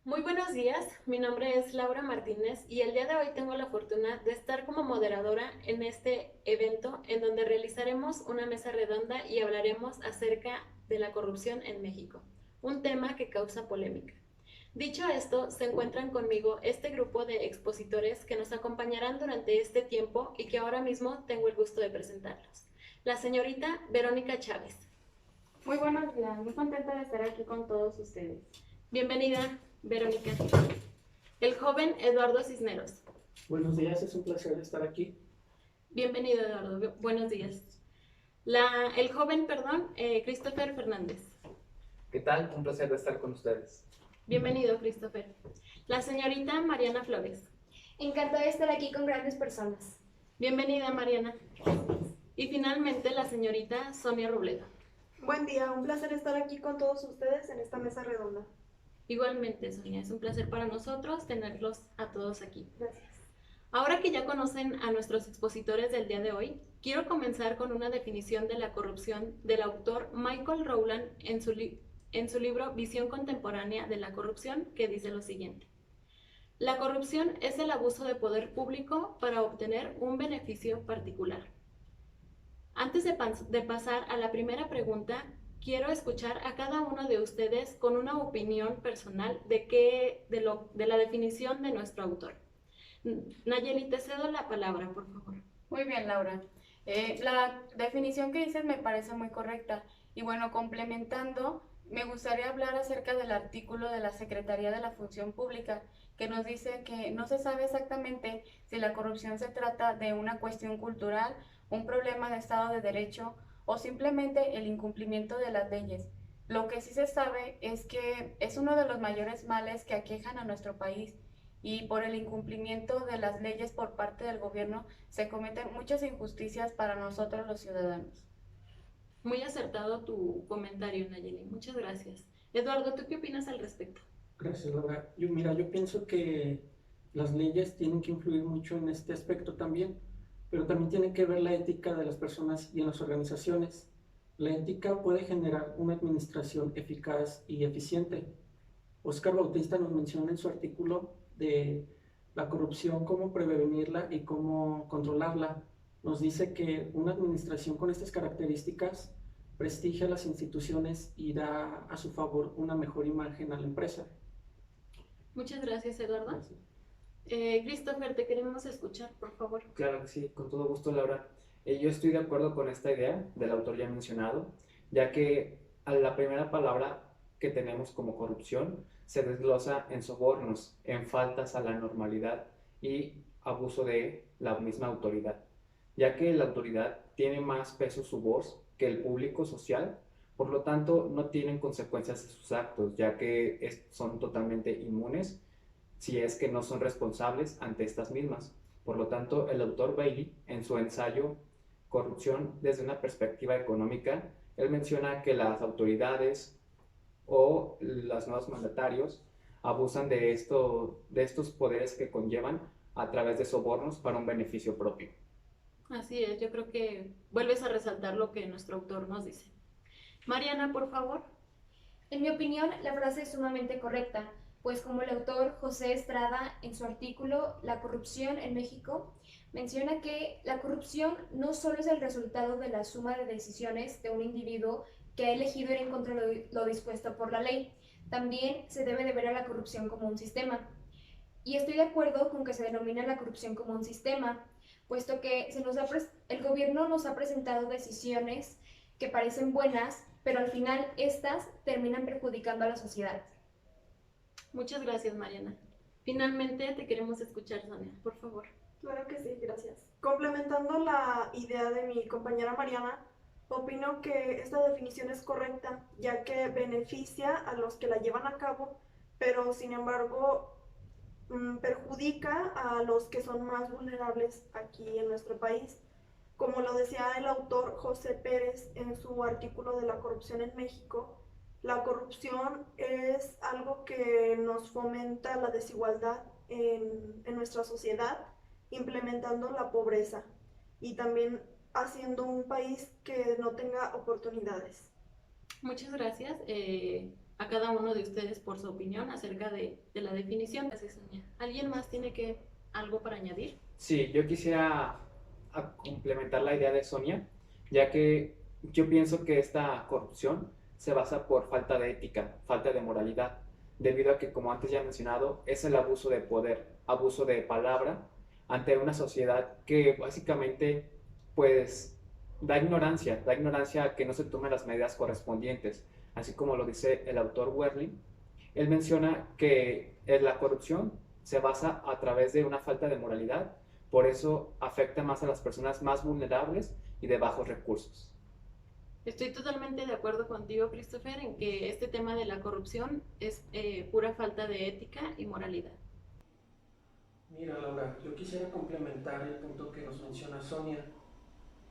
Muy buenos días, mi nombre es Laura Martínez y el día de hoy tengo la fortuna de estar como moderadora en este evento en donde realizaremos una mesa redonda y hablaremos acerca de la corrupción en México, un tema que causa polémica. Dicho esto, se encuentran conmigo este grupo de expositores que nos acompañarán durante este tiempo y que ahora mismo tengo el gusto de presentarlos. La señorita Verónica Chávez. Muy buenos días, muy contenta de estar aquí con todos ustedes. Bienvenida, Verónica. El joven Eduardo Cisneros. Buenos días, es un placer estar aquí. Bienvenido, Eduardo. Buenos días. El joven, perdón, Christopher Fernández. ¿Qué tal? Un placer de estar con ustedes. Bienvenido, Christopher. La señorita Mariana Flores. Encantada de estar aquí con grandes personas. Bienvenida, Mariana. Y finalmente, la señorita Sonia Robledo. Buen día, un placer estar aquí con todos ustedes en esta mesa redonda. Igualmente, Sonia, es un placer para nosotros tenerlos a todos aquí. Gracias. Ahora que ya conocen a nuestros expositores del día de hoy, quiero comenzar con una definición de la corrupción del autor Michael Rowland en su libro Visión Contemporánea de la Corrupción, que dice lo siguiente. La corrupción es el abuso de poder público para obtener un beneficio particular. Antes de pasar a la primera pregunta, quiero escuchar a cada uno de ustedes con una opinión personal de la definición de nuestro autor. Nayeli, te cedo la palabra, por favor. Muy bien, Laura. La definición que dices me parece muy correcta. Y bueno, complementando, me gustaría hablar acerca del artículo de la Secretaría de la Función Pública, que nos dice que no se sabe exactamente si la corrupción se trata de una cuestión cultural, un problema de Estado de Derecho o simplemente el incumplimiento de las leyes. Lo que sí se sabe es que es uno de los mayores males que aquejan a nuestro país y por el incumplimiento de las leyes por parte del gobierno se cometen muchas injusticias para nosotros los ciudadanos. Muy acertado tu comentario, Nayeli. Muchas gracias. Eduardo, ¿tú qué opinas al respecto? Gracias, Laura. Yo pienso que las leyes tienen que influir mucho en este aspecto también, pero también tiene que ver la ética de las personas y en las organizaciones. La ética puede generar una administración eficaz y eficiente. Oscar Bautista nos menciona en su artículo de la corrupción, cómo prevenirla y cómo controlarla. Nos dice que una administración con estas características prestigia las instituciones y da a su favor una mejor imagen a la empresa. Muchas gracias, Eduardo. Gracias. Christopher, te queremos escuchar, por favor. Claro que sí, con todo gusto, Laura. Yo estoy de acuerdo con esta idea del autor ya mencionado, ya que a la primera palabra que tenemos como corrupción se desglosa en sobornos, en faltas a la normalidad y abuso de la misma autoridad, ya que la autoridad tiene más peso su voz que el público social, por lo tanto no tienen consecuencias de sus actos, ya que son totalmente inmunes si es que no son responsables ante estas mismas. Por lo tanto, el autor Bailey, en su ensayo Corrupción desde una perspectiva económica, él menciona que las autoridades o los nuevos mandatarios abusan de estos poderes que conllevan a través de sobornos para un beneficio propio. Así es, yo creo que vuelves a resaltar lo que nuestro autor nos dice. Mariana, por favor. En mi opinión, la frase es sumamente correcta, pues como el autor José Estrada en su artículo La corrupción en México, menciona que la corrupción no solo es el resultado de la suma de decisiones de un individuo que ha elegido ir en contra de lo dispuesto por la ley, también se debe de ver a la corrupción como un sistema. Y estoy de acuerdo con que se denomina la corrupción como un sistema, puesto que el gobierno nos ha presentado decisiones que parecen buenas, pero al final estas terminan perjudicando a la sociedad. Muchas gracias, Mariana. Finalmente te queremos escuchar, Sonia, por favor. Claro que sí, gracias. Complementando la idea de mi compañera Mariana, opino que esta definición es correcta, ya que beneficia a los que la llevan a cabo, pero sin embargo perjudica a los que son más vulnerables aquí en nuestro país. Como lo decía el autor José Pérez en su artículo de la corrupción en México, la corrupción es algo que nos fomenta la desigualdad en nuestra sociedad, implementando la pobreza y también haciendo un país que no tenga oportunidades. Muchas gracias. a cada uno de ustedes por su opinión acerca de la definición. Gracias, Sonia. ¿Alguien más tiene algo para añadir? Sí, yo quisiera complementar la idea de Sonia, ya que yo pienso que esta corrupción se basa por falta de ética, falta de moralidad, debido a que, como antes ya he mencionado, es el abuso de poder, abuso de palabra ante una sociedad que básicamente, pues, da ignorancia a que no se tomen las medidas correspondientes, así como lo dice el autor Werling. Él menciona que la corrupción se basa a través de una falta de moralidad, por eso afecta más a las personas más vulnerables y de bajos recursos. Estoy totalmente de acuerdo contigo, Christopher, en que este tema de la corrupción es pura falta de ética y moralidad. Mira, Laura, yo quisiera complementar el punto que nos menciona Sonia,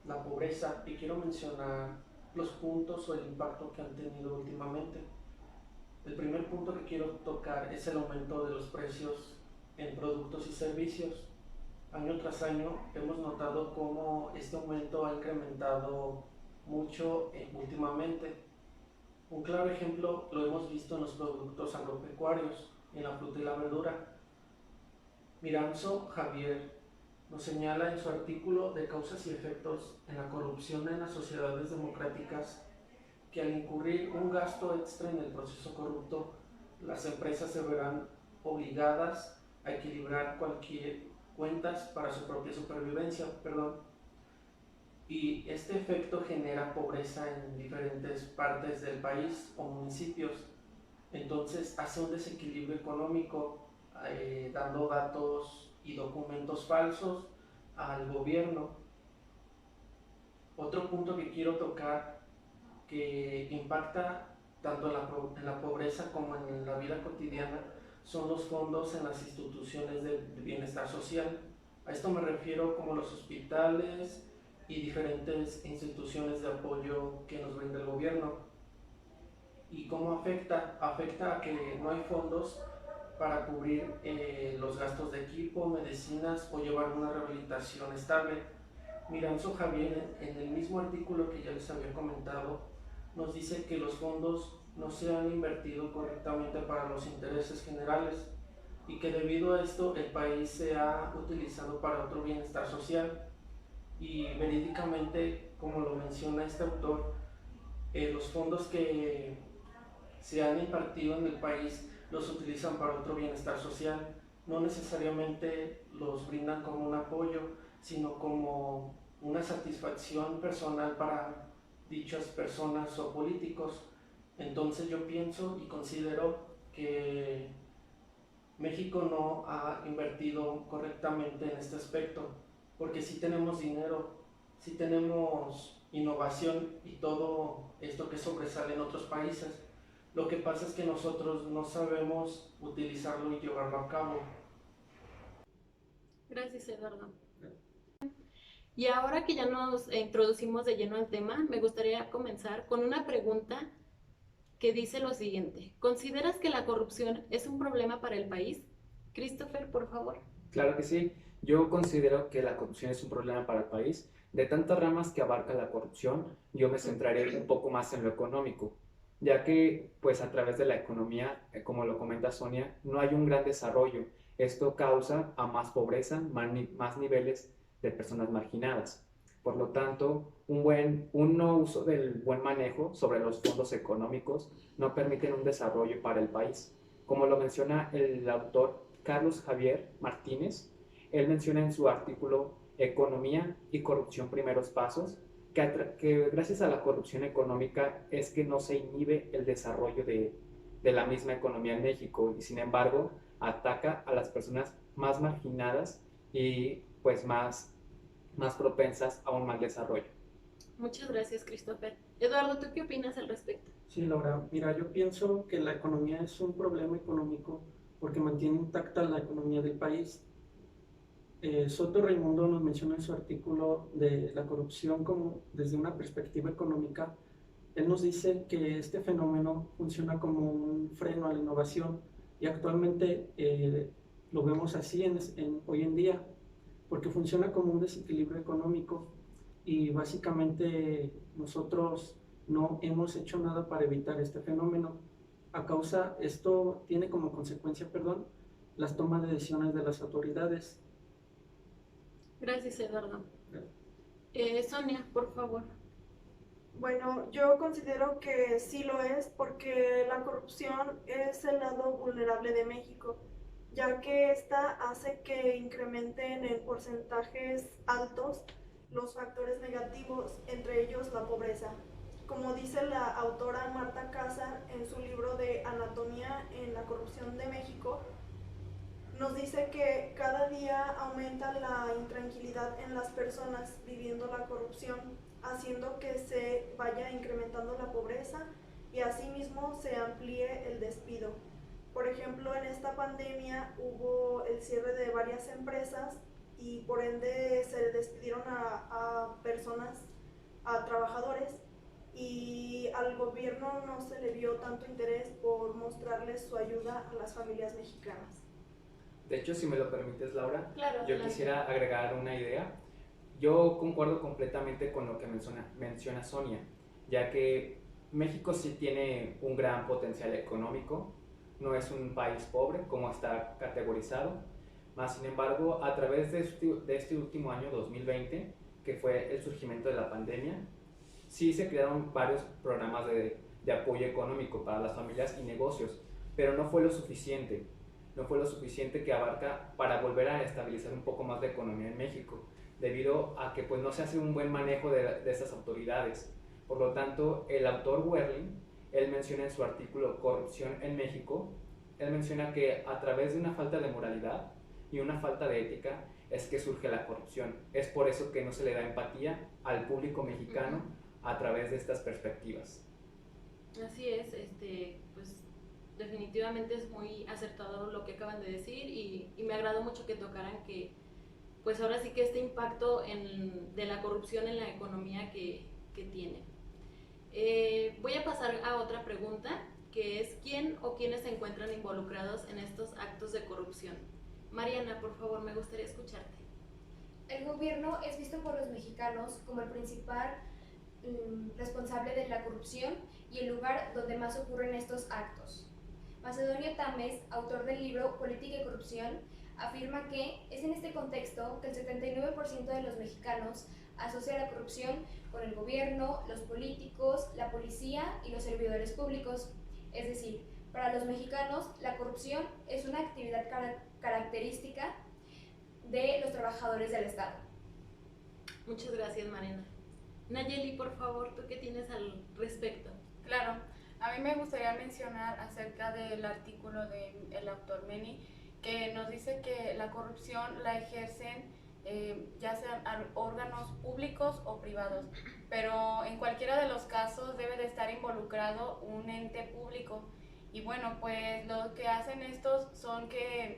la pobreza, y quiero mencionar los puntos o el impacto que han tenido últimamente. El primer punto que quiero tocar es el aumento de los precios en productos y servicios. Año tras año hemos notado cómo este aumento ha incrementado mucho últimamente. Un claro ejemplo lo hemos visto en los productos agropecuarios, en la fruta y la verdura. Miranzo Javier nos señala en su artículo de causas y efectos en la corrupción en las sociedades democráticas que al incurrir un gasto extra en el proceso corrupto, las empresas se verán obligadas a equilibrar cualquier cuentas para su propia supervivencia, y este efecto genera pobreza en diferentes partes del país o municipios. Entonces hace un desequilibrio económico, dando datos y documentos falsos al gobierno. Otro punto que quiero tocar que impacta tanto en la pobreza como en la vida cotidiana son los fondos en las instituciones de bienestar social. A esto me refiero como los hospitales y diferentes instituciones de apoyo que nos brinda el gobierno. ¿Y cómo afecta? Afecta a que no hay fondos para cubrir los gastos de equipo, medicinas o llevar una rehabilitación estable. Miranzo Javier, en el mismo artículo que ya les había comentado, nos dice que los fondos no se han invertido correctamente para los intereses generales y que debido a esto el país se ha utilizado para otro bienestar social. Y verídicamente, como lo menciona este autor, los fondos que se han impartido en el país los utilizan para otro bienestar social, no necesariamente los brindan como un apoyo, sino como una satisfacción personal para dichas personas o políticos. Entonces yo pienso y considero que México no ha invertido correctamente en este aspecto, porque sí tenemos dinero, sí tenemos innovación y todo esto que sobresale en otros países. Lo que pasa es que nosotros no sabemos utilizarlo y llevarlo a cabo. Gracias, Eduardo. Y ahora que ya nos introducimos de lleno al tema, me gustaría comenzar con una pregunta que dice lo siguiente. ¿Consideras que la corrupción es un problema para el país? Christopher, por favor. Claro que sí. Yo considero que la corrupción es un problema para el país. De tantas ramas que abarca la corrupción, yo me centraré un poco más en lo económico, ya que pues a través de la economía, como lo comenta Sonia, no hay un gran desarrollo. Esto causa a más pobreza, más niveles de personas marginadas. Por lo tanto, un no uso del buen manejo sobre los fondos económicos no permiten un desarrollo para el país. Como lo menciona el autor Carlos Javier Martínez, él menciona en su artículo Economía y corrupción, primeros pasos, que gracias a la corrupción económica es que no se inhibe el desarrollo de la misma economía en México y sin embargo ataca a las personas más marginadas y pues más propensas a un mal desarrollo. Muchas gracias, Christopher. Eduardo, ¿tú qué opinas al respecto? Sí, Laura, mira, yo pienso que la economía es un problema económico porque mantiene intacta la economía del país. Soto Raimundo nos menciona en su artículo de la corrupción como desde una perspectiva económica. Él nos dice que este fenómeno funciona como un freno a la innovación y actualmente lo vemos así hoy en día, porque funciona como un desequilibrio económico y básicamente nosotros no hemos hecho nada para evitar este fenómeno. Esto tiene como consecuencia, perdón, las tomas de decisiones de las autoridades. Gracias, Eduardo. Sonia, por favor. Bueno, yo considero que sí lo es porque la corrupción es el lado vulnerable de México, ya que esta hace que incrementen en porcentajes altos los factores negativos, entre ellos la pobreza. Como dice la autora Marta Cázar en su libro de Anatomía en la corrupción de México, nos dice que cada día aumenta la intranquilidad en las personas viviendo la corrupción, haciendo que se vaya incrementando la pobreza y asimismo se amplíe el despido. Por ejemplo, en esta pandemia hubo el cierre de varias empresas y por ende se despidieron a personas, a trabajadores, y al gobierno no se le vio tanto interés por mostrarles su ayuda a las familias mexicanas. De hecho, si me lo permites, Laura, Claro, yo quisiera agregar una idea. Yo concuerdo completamente con lo que menciona Sonia, ya que México sí tiene un gran potencial económico, no es un país pobre como está categorizado, más sin embargo, a través de este último año 2020, que fue el surgimiento de la pandemia, sí se crearon varios programas de apoyo económico para las familias y negocios, pero no fue lo suficiente. No fue lo suficiente que abarca para volver a estabilizar un poco más la economía en México, debido a que pues, no se hace un buen manejo de estas autoridades. Por lo tanto, el autor Werling, él menciona en su artículo Corrupción en México, él menciona que a través de una falta de moralidad y una falta de ética es que surge la corrupción. Es por eso que no se le da empatía al público mexicano a través de estas perspectivas. Así es, pues definitivamente es muy acertado lo que acaban de decir y me agradó mucho que tocaran que pues ahora sí que este impacto de la corrupción en la economía que tiene. Voy a pasar a otra pregunta, que es ¿quién o quiénes se encuentran involucrados en estos actos de corrupción? Mariana, por favor, me gustaría escucharte. El gobierno es visto por los mexicanos como el principal responsable de la corrupción y el lugar donde más ocurren estos actos. Macedonio Tames, autor del libro Política y Corrupción, afirma que es en este contexto que el 79% de los mexicanos asocia la corrupción con el gobierno, los políticos, la policía y los servidores públicos. Es decir, para los mexicanos la corrupción es una actividad característica de los trabajadores del Estado. Muchas gracias, Mariana. Nayeli, por favor, ¿tú qué tienes al respecto? Claro, a mí me gustaría mencionar acerca del artículo del autor Meni, que nos dice que la corrupción la ejercen ya sean órganos públicos o privados, pero en cualquiera de los casos debe de estar involucrado un ente público. Y bueno, pues lo que hacen estos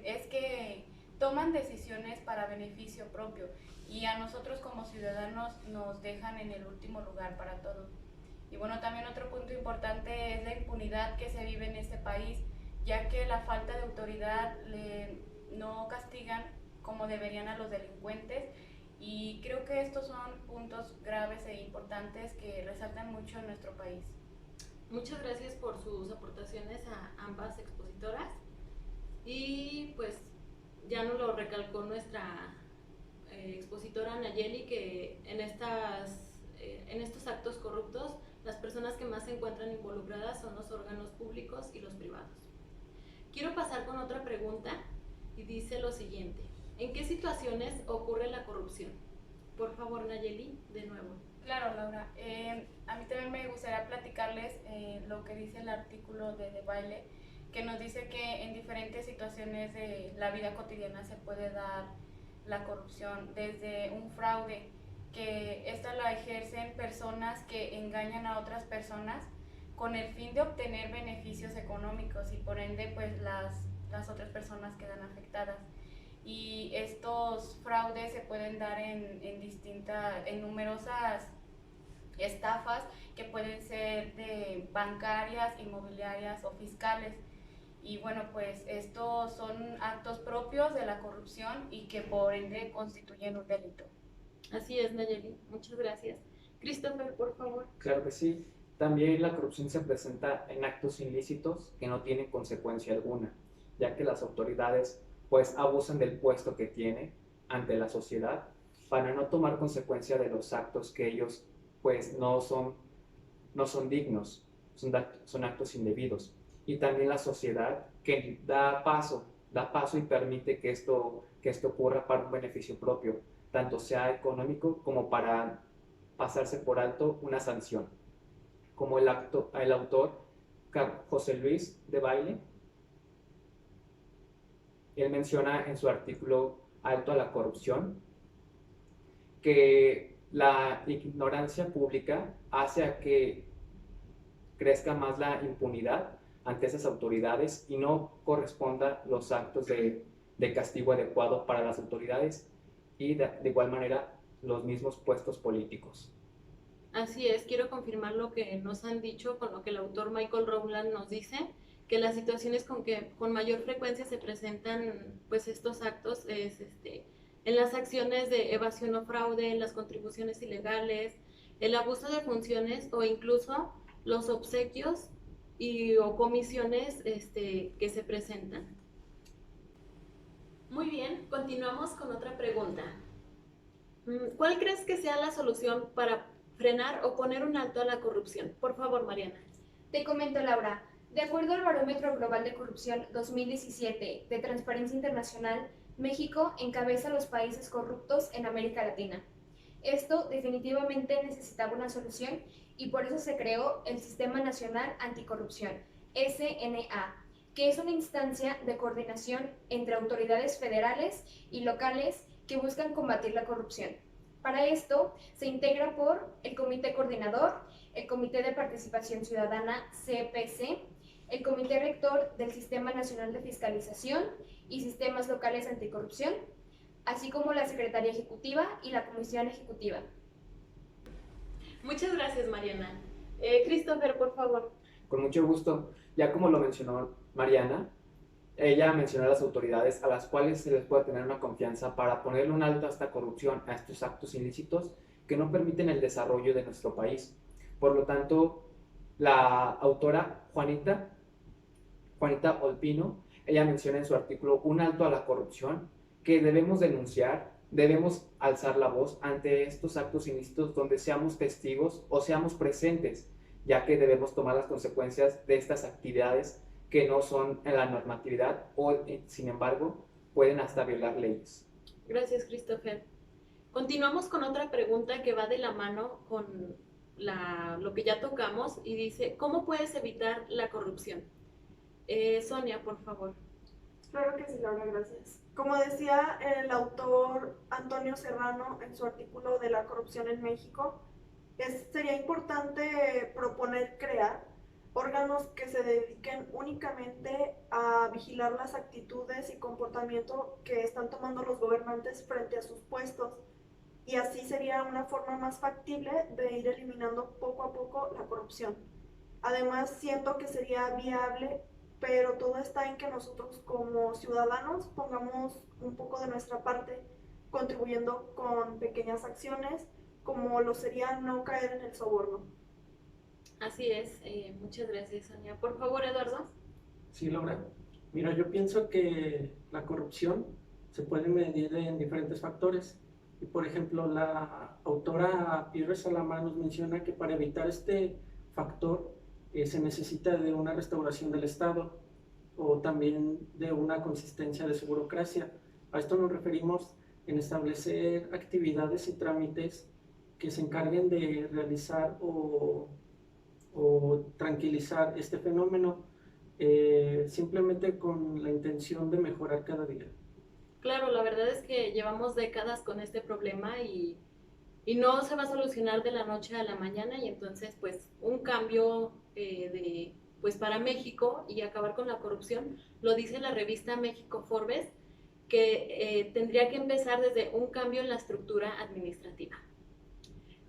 es que toman decisiones para beneficio propio y a nosotros como ciudadanos nos dejan en el último lugar para todo. Y bueno, también otro punto importante es la impunidad que se vive en este país, ya que la falta de autoridad no castigan como deberían a los delincuentes, y creo que estos son puntos graves e importantes que resaltan mucho en nuestro país. Muchas gracias por sus aportaciones a ambas expositoras y pues ya nos lo recalcó nuestra expositora Nayeli, que en estos actos corruptos las personas que más se encuentran involucradas son los órganos públicos y los privados. Quiero pasar con otra pregunta y dice lo siguiente: ¿en qué situaciones ocurre la corrupción? Por favor, Nayeli, de nuevo. Claro, Laura. A mí también me gustaría platicarles lo que dice el artículo de Baile, que nos dice que en diferentes situaciones de la vida cotidiana se puede dar la corrupción, desde un fraude, que esta la ejercen personas que engañan a otras personas con el fin de obtener beneficios económicos y por ende pues las otras personas quedan afectadas. Y estos fraudes se pueden dar en numerosas estafas que pueden ser de bancarias, inmobiliarias o fiscales. Y bueno, pues estos son actos propios de la corrupción y que por ende constituyen un delito. Así es, Nayeli, muchas gracias. Christopher, por favor. Claro que sí. También la corrupción se presenta en actos ilícitos que no tienen consecuencia alguna, ya que las autoridades pues abusan del puesto que tienen ante la sociedad para no tomar consecuencia de los actos que ellos pues no son dignos, son actos indebidos. Y también la sociedad que da paso y permite que esto ocurra para un beneficio propio, tanto sea económico como para pasarse por alto una sanción, como el autor José Luis de Baile. Él menciona en su artículo Alto a la corrupción que la ignorancia pública hace a que crezca más la impunidad ante esas autoridades y no corresponda los actos de castigo adecuado para las autoridades y de igual manera los mismos puestos políticos. Así es, quiero confirmar lo que nos han dicho con lo que el autor Michael Rowland nos dice, que las situaciones con mayor frecuencia se presentan pues estos actos es en las acciones de evasión o fraude, en las contribuciones ilegales, el abuso de funciones o incluso los obsequios o comisiones que se presentan. Muy bien, continuamos con otra pregunta. ¿Cuál crees que sea la solución para frenar o poner un alto a la corrupción? Por favor, Mariana. Te comento, Laura. De acuerdo al Barómetro Global de Corrupción 2017 de Transparencia Internacional, México encabeza los países corruptos en América Latina. Esto definitivamente necesitaba una solución y por eso se creó el Sistema Nacional Anticorrupción, SNA, que es una instancia de coordinación entre autoridades federales y locales que buscan combatir la corrupción. Para esto se integra por el Comité Coordinador, el Comité de Participación Ciudadana, CPC, el Comité Rector del Sistema Nacional de Fiscalización y Sistemas Locales Anticorrupción, así como la Secretaría Ejecutiva y la Comisión Ejecutiva. Muchas gracias, Mariana. Christopher, por favor. Con mucho gusto. Ya como lo mencionó Mariana, ella mencionó a las autoridades a las cuales se les puede tener una confianza para ponerle un alto a esta corrupción, a estos actos ilícitos que no permiten el desarrollo de nuestro país. Por lo tanto, la autora Juanita Olpino, ella menciona en su artículo un alto a la corrupción que debemos denunciar, debemos alzar la voz ante estos actos ilícitos donde seamos testigos o seamos presentes, ya que debemos tomar las consecuencias de estas actividades que no son en la normatividad o, sin embargo, pueden hasta violar leyes. Gracias, Christopher. Continuamos con otra pregunta que va de la mano con lo que ya tocamos y dice, ¿cómo puedes evitar la corrupción? Sonia, por favor. Claro que sí, Laura, gracias. Como decía el autor Antonio Serrano en su artículo de la corrupción en México, sería importante proponer crear órganos que se dediquen únicamente a vigilar las actitudes y comportamiento que están tomando los gobernantes frente a sus puestos, y así sería una forma más factible de ir eliminando poco a poco la corrupción. Además, siento que sería viable, pero todo está en que nosotros como ciudadanos pongamos un poco de nuestra parte, contribuyendo con pequeñas acciones, como lo sería no caer en el soborno. Así es, muchas gracias, Sonia. Por favor, Eduardo. Sí, Laura. Mira, yo pienso que la corrupción se puede medir en diferentes factores. Y por ejemplo, la autora Pierre Salamá nos menciona que para evitar este factor se necesita de una restauración del Estado o también de una consistencia de su burocracia. A esto nos referimos en establecer actividades y trámites que se encarguen de realizar o tranquilizar este fenómeno simplemente con la intención de mejorar cada día. Claro, la verdad es que llevamos décadas con este problema y no se va a solucionar de la noche a la mañana, y entonces pues un cambio pues para México y acabar con la corrupción, lo dice la revista México Forbes, que tendría que empezar desde un cambio en la estructura administrativa.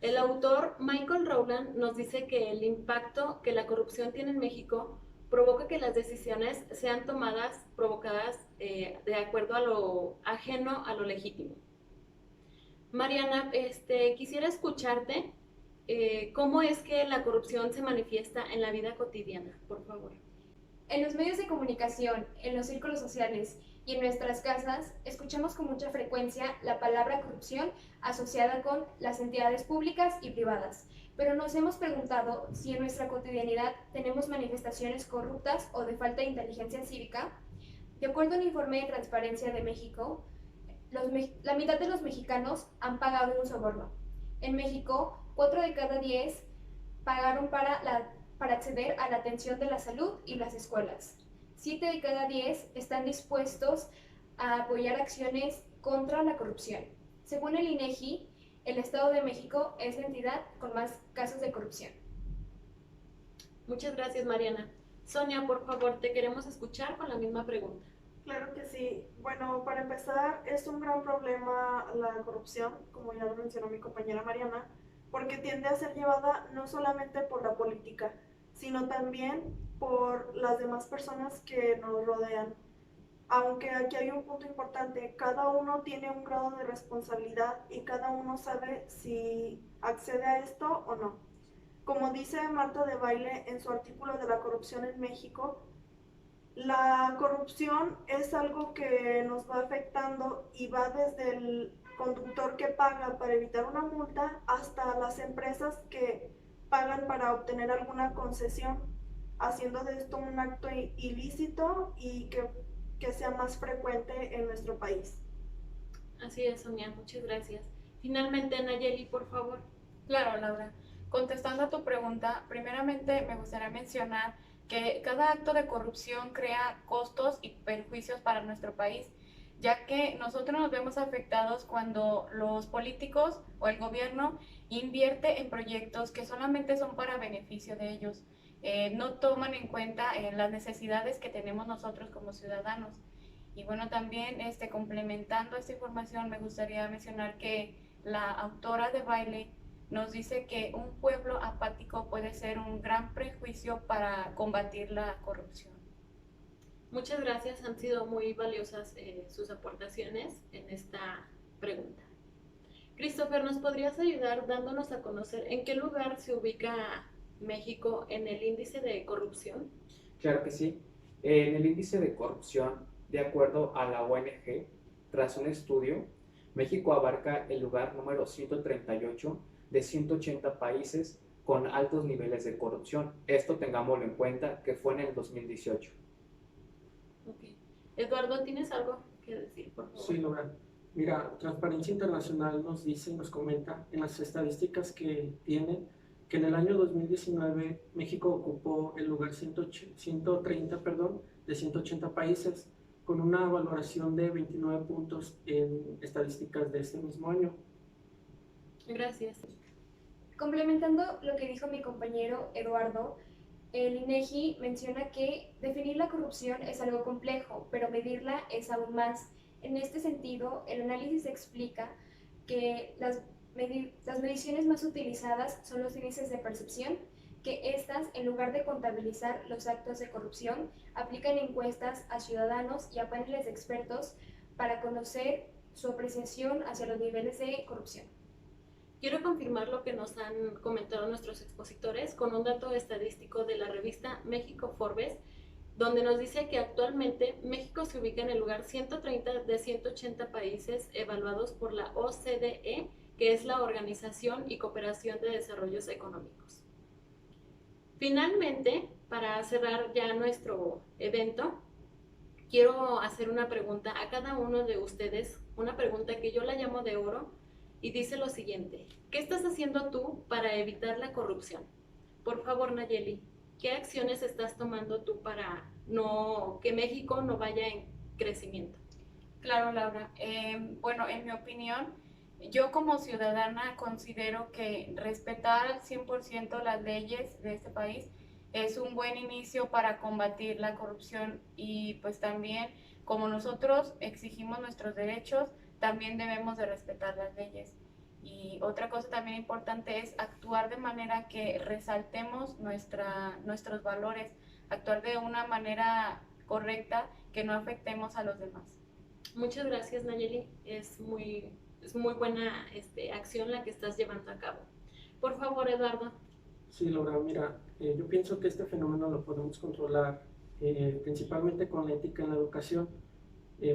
El autor Michael Rowland nos dice que el impacto que la corrupción tiene en México provoca que las decisiones sean provocadas de acuerdo a lo ajeno a lo legítimo. Mariana, quisiera escucharte ¿cómo es que la corrupción se manifiesta en la vida cotidiana? Por favor. En los medios de comunicación, en los círculos sociales y en nuestras casas, escuchamos con mucha frecuencia la palabra corrupción asociada con las entidades públicas y privadas, pero nos hemos preguntado si en nuestra cotidianidad tenemos manifestaciones corruptas o de falta de inteligencia cívica. De acuerdo a un informe de Transparencia de México, la mitad de los mexicanos han pagado un soborno. En México, 4 de cada 10 pagaron para acceder a la atención de la salud y las escuelas. 7 de cada 10 están dispuestos a apoyar acciones contra la corrupción. Según el INEGI, el Estado de México es la entidad con más casos de corrupción. Muchas gracias, Mariana. Sonia, por favor, te queremos escuchar con la misma pregunta. Claro que sí. Bueno, para empezar, es un gran problema la corrupción, como ya lo mencionó mi compañera Mariana, porque tiende a ser llevada no solamente por la política, sino también por las demás personas que nos rodean. Aunque aquí hay un punto importante, cada uno tiene un grado de responsabilidad y cada uno sabe si accede a esto o no. Como dice Marta de Baile en su artículo de la corrupción en México, la corrupción es algo que nos va afectando y va desde el conductor que paga para evitar una multa hasta las empresas que pagan para obtener alguna concesión, haciendo de esto un acto ilícito y que sea más frecuente en nuestro país. Así es, Sonia, muchas gracias. Finalmente, Nayeli, por favor. Claro, Laura. Contestando a tu pregunta, primeramente me gustaría mencionar que cada acto de corrupción crea costos y perjuicios para nuestro país, ya que nosotros nos vemos afectados cuando los políticos o el gobierno invierte en proyectos que solamente son para beneficio de ellos. No toman en cuenta las necesidades que tenemos nosotros como ciudadanos. Y bueno, también complementando esta información, me gustaría mencionar que la autora de Baile nos dice que un pueblo apático puede ser un gran prejuicio para combatir la corrupción. Muchas gracias, han sido muy valiosas sus aportaciones en esta pregunta. Christopher, ¿nos podrías ayudar dándonos a conocer en qué lugar se ubica México en el índice de corrupción? Claro que sí. En el índice de corrupción, de acuerdo a la ONG, tras un estudio, México abarca el lugar número 138 de 180 países con altos niveles de corrupción. Esto tengámoslo en cuenta que fue en el 2018. Okay. Eduardo, ¿tienes algo que decir, por favor? Sí, Laura. Mira, Transparencia Internacional nos dice, nos comenta en las estadísticas que tiene, que en el año 2019 México ocupó el lugar 130 de 180 países, con una valoración de 29 puntos en estadísticas de este mismo año. Gracias. Complementando lo que dijo mi compañero Eduardo, el INEGI menciona que definir la corrupción es algo complejo, pero medirla es aún más. En este sentido, el análisis explica que las mediciones más utilizadas son los índices de percepción, que estas, en lugar de contabilizar los actos de corrupción, aplican encuestas a ciudadanos y a paneles de expertos para conocer su apreciación hacia los niveles de corrupción. Quiero confirmar lo que nos han comentado nuestros expositores con un dato estadístico de la revista México Forbes, donde nos dice que actualmente México se ubica en el lugar 130 de 180 países evaluados por la OCDE, que es la Organización y Cooperación de Desarrollos Económicos. Finalmente, para cerrar ya nuestro evento, quiero hacer una pregunta a cada uno de ustedes, una pregunta que yo la llamo de oro, y dice lo siguiente: ¿qué estás haciendo tú para evitar la corrupción? Por favor, Nayeli, ¿qué acciones estás tomando tú para que México no vaya en crecimiento? Claro, Laura. Bueno, en mi opinión, yo como ciudadana considero que respetar al 100% las leyes de este país es un buen inicio para combatir la corrupción, y pues también como nosotros exigimos nuestros derechos, también debemos de respetar las leyes. Y otra cosa también importante es actuar de manera que resaltemos nuestros valores, actuar de una manera correcta, que no afectemos a los demás. Muchas gracias, Nayeli. Es muy buena acción la que estás llevando a cabo. Por favor, Eduardo. Sí, Laura, mira, yo pienso que este fenómeno lo podemos controlar principalmente con la ética en la educación.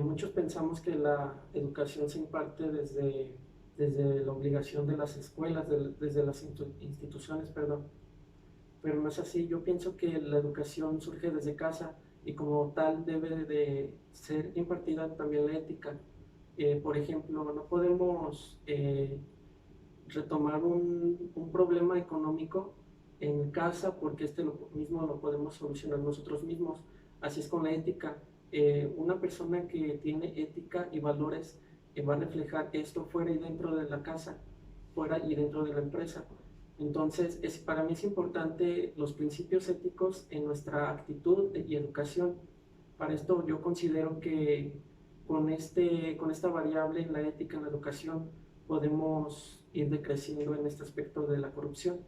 Muchos pensamos que la educación se imparte desde la obligación de las escuelas, desde las instituciones, perdón, pero no es así. Yo pienso que la educación surge desde casa y como tal debe de ser impartida también la ética. Por ejemplo, no podemos retomar un problema económico en casa porque mismo lo podemos solucionar nosotros mismos. Así es con la ética. Una persona que tiene ética y valores va a reflejar esto fuera y dentro de la casa, fuera y dentro de la empresa. Entonces, para mí es importante los principios éticos en nuestra actitud y educación. Para esto yo considero que con esta variable en la ética en la educación podemos ir decreciendo en este aspecto de la corrupción.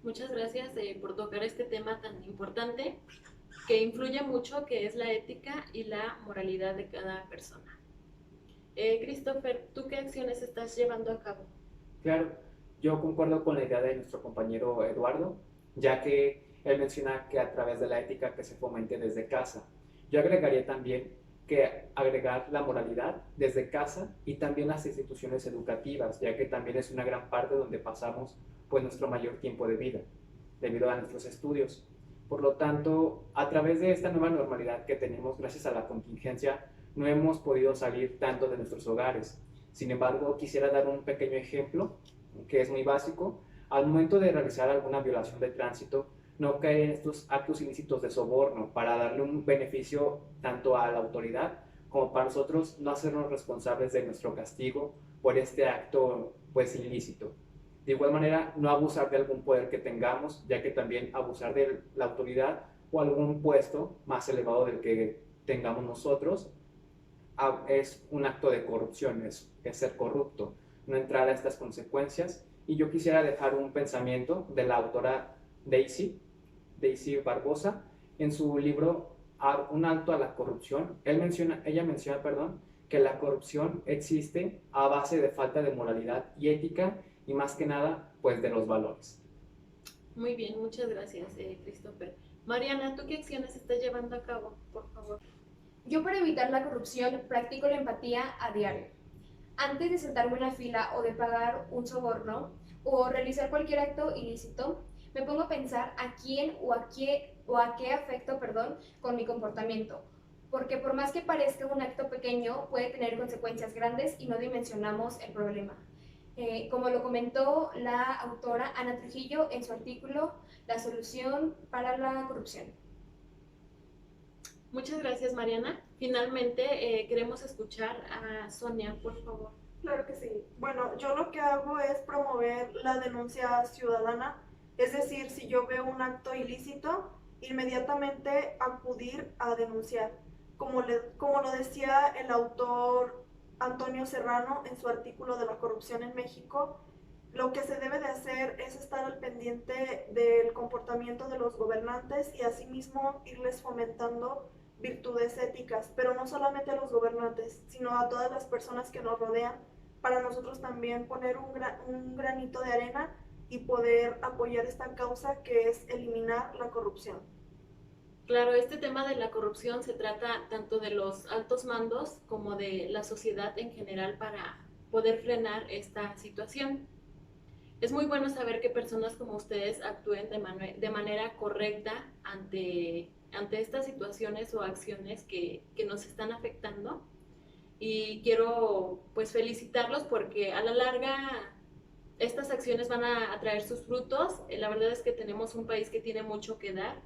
Muchas gracias por tocar este tema tan importante que influye mucho, que es la ética y la moralidad de cada persona. Christopher, ¿tú qué acciones estás llevando a cabo? Claro, yo concuerdo con la idea de nuestro compañero Eduardo, ya que él menciona que a través de la ética que se fomente desde casa. Yo agregaría también que agregar la moralidad desde casa y también las instituciones educativas, ya que también es una gran parte donde pasamos pues nuestro mayor tiempo de vida, debido a nuestros estudios. Por lo tanto, a través de esta nueva normalidad que tenemos gracias a la contingencia, no hemos podido salir tanto de nuestros hogares. Sin embargo, quisiera dar un pequeño ejemplo que es muy básico. Al momento de realizar alguna violación de tránsito, no caer en estos actos ilícitos de soborno para darle un beneficio tanto a la autoridad como para nosotros no hacernos responsables de nuestro castigo por este acto pues ilícito. De igual manera, no abusar de algún poder que tengamos, ya que también abusar de la autoridad o algún puesto más elevado del que tengamos nosotros es un acto de corrupción, es ser corrupto, no entrar a estas consecuencias. Y yo quisiera dejar un pensamiento de la autora Daisy Barbosa en su libro Un alto a la corrupción. Ella menciona, que la corrupción existe a base de falta de moralidad y ética y más que nada, pues de los valores. Muy bien, muchas gracias, Christopher. Mariana, ¿tú qué acciones estás llevando a cabo, por favor? Yo para evitar la corrupción practico la empatía a diario. Antes de sentarme en una fila o de pagar un soborno o realizar cualquier acto ilícito, me pongo a pensar a quién o a qué afecto, con mi comportamiento. Porque por más que parezca un acto pequeño, puede tener consecuencias grandes y no dimensionamos el problema. Como lo comentó la autora Ana Trujillo en su artículo La solución para la corrupción. Muchas gracias, Mariana. Finalmente, queremos escuchar a Sonia, por favor. Claro que sí. Bueno, yo lo que hago es promover la denuncia ciudadana, es decir, si yo veo un acto ilícito, inmediatamente acudir a denunciar. Como lo decía el autor Antonio Serrano en su artículo de la corrupción en México, lo que se debe de hacer es estar al pendiente del comportamiento de los gobernantes y asimismo irles fomentando virtudes éticas, pero no solamente a los gobernantes, sino a todas las personas que nos rodean, para nosotros también poner un granito de arena y poder apoyar esta causa que es eliminar la corrupción. Claro, este tema de la corrupción se trata tanto de los altos mandos como de la sociedad en general para poder frenar esta situación. Es muy bueno saber que personas como ustedes actúen de manera correcta ante estas situaciones o acciones que nos están afectando. Y quiero pues felicitarlos porque a la larga estas acciones van a traer sus frutos. La verdad es que tenemos un país que tiene mucho que dar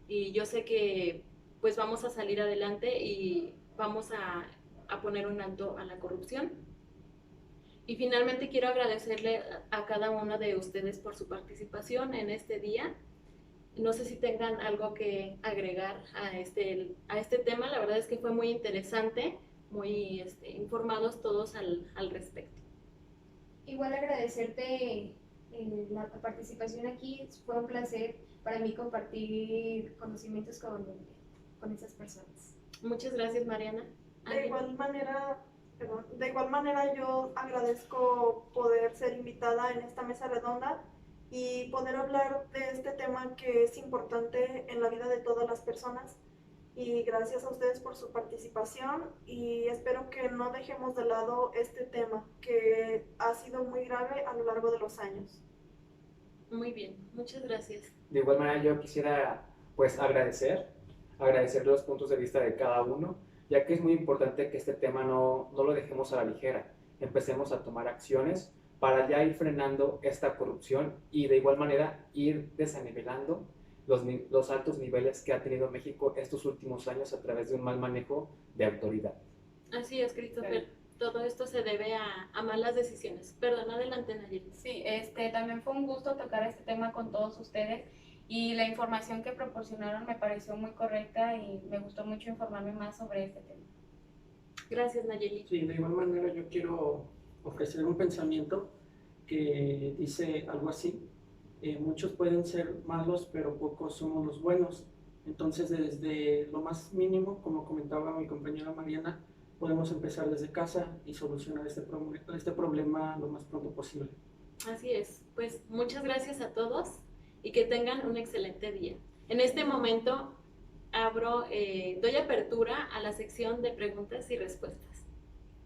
y yo sé que pues vamos a salir adelante y vamos a poner un alto a la corrupción. Y finalmente quiero agradecerle a cada uno de ustedes por su participación en este día. No sé si tengan algo que agregar a este tema. La verdad es que fue muy interesante, muy informados todos al respecto. Igual agradecerte la participación aquí. Fue un placer para mí compartir conocimientos con esas personas. Muchas gracias, Mariana. De igual manera, Perdón. De igual manera, yo agradezco poder ser invitada en esta mesa redonda y poder hablar de este tema que es importante en la vida de todas las personas. Y gracias a ustedes por su participación y espero que no dejemos de lado este tema que ha sido muy grave a lo largo de los años. Muy bien, muchas gracias. De igual manera yo quisiera pues agradecer los puntos de vista de cada uno, ya que es muy importante que este tema no lo dejemos a la ligera, empecemos a tomar acciones para ya ir frenando esta corrupción y de igual manera ir desanivelando los altos niveles que ha tenido México estos últimos años a través de un mal manejo de autoridad. Así es, Christopher. Todo esto se debe a malas decisiones. Perdón, adelante, Nayeli. Sí, también fue un gusto tocar este tema con todos ustedes y la información que proporcionaron me pareció muy correcta y me gustó mucho informarme más sobre este tema. Gracias, Nayeli. Sí, de igual manera yo quiero ofrecer un pensamiento que dice algo así. Muchos pueden ser malos, pero pocos somos los buenos. Entonces, desde lo más mínimo, como comentaba mi compañera Mariana, podemos empezar desde casa y solucionar este problema lo más pronto posible. Así es. Pues muchas gracias a todos y que tengan un excelente día. En este momento doy apertura a la sección de preguntas y respuestas.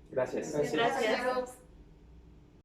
Gracias. Gracias. Gracias.